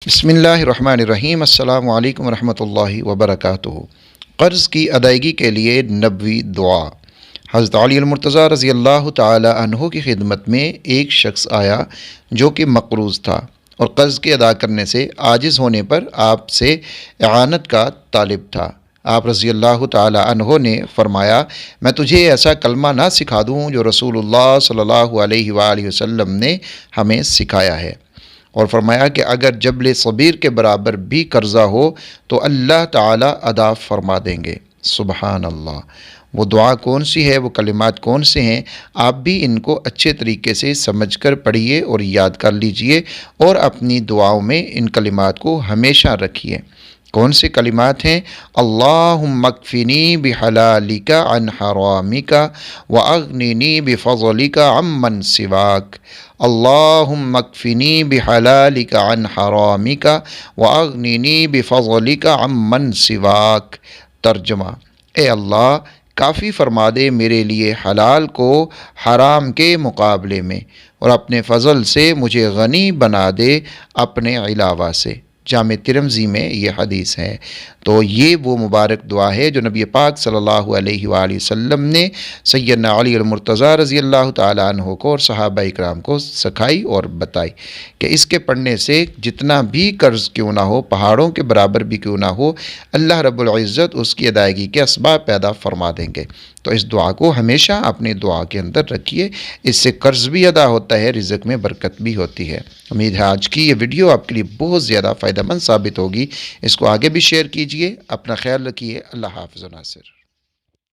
بسم اللہ الرحمن الرحیم۔ السلام علیکم ورحمۃ اللہ وبرکاتہ۔ قرض کی ادائیگی کے لیے نبوی دعا۔ حضرت علی المرتضیٰ رضی اللہ تعالی عنہ کی خدمت میں ایک شخص آیا جو کہ مقروض تھا اور قرض کے ادا کرنے سے عاجز ہونے پر آپ سے اعانت کا طالب تھا۔ آپ رضی اللہ تعالی عنہ نے فرمایا، میں تجھے ایسا کلمہ نہ سکھا دوں جو رسول اللہ صلی اللہ علیہ وآلہ وسلم نے ہمیں سکھایا ہے، اور فرمایا کہ اگر جبل صبیر کے برابر بھی قرضہ ہو تو اللہ تعالیٰ ادا فرما دیں گے۔ سبحان اللہ۔ وہ دعا کون سی ہے، وہ کلمات کون سے ہیں، آپ بھی ان کو اچھے طریقے سے سمجھ کر پڑھیے اور یاد کر لیجئے اور اپنی دعاؤں میں ان کلمات کو ہمیشہ رکھیے۔ کون سے کلمات ہیں؟ اللہم اکفنی بحلالک عن حرامک واغننی بفضلک عمن سواک۔ اللہم اکفنی بحلالک عن حرامک واغننی بفضلک عمن سواک۔ ترجمہ: اے اللہ، کافی فرما دے میرے لیے حلال کو حرام کے مقابلے میں، اور اپنے فضل سے مجھے غنی بنا دے اپنے علاوہ سے۔ جامع ترمذی میں یہ حدیث ہے۔ تو یہ وہ مبارک دعا ہے جو نبی پاک صلی اللہ علیہ وآلہ وسلم نے سیدنا علی المرتضیٰ رضی اللہ تعالی عنہ کو اور صحابہ اکرام کو سکھائی اور بتائی کہ اس کے پڑھنے سے جتنا بھی قرض کیوں نہ ہو، پہاڑوں کے برابر بھی کیوں نہ ہو، اللہ رب العزت اس کی ادائیگی کے اسباب پیدا فرما دیں گے۔ تو اس دعا کو ہمیشہ اپنی دعا کے اندر رکھیے، اس سے قرض بھی ادا ہوتا ہے، رزق میں برکت بھی ہوتی ہے۔ امید ہے آج کی یہ ویڈیو آپ کے لیے بہت زیادہ فائدہ مند ثابت ہوگی۔ اس کو آگے بھی شیئر کیجیے۔ اپنا خیال رکھیے۔ اللہ حافظ و ناصر۔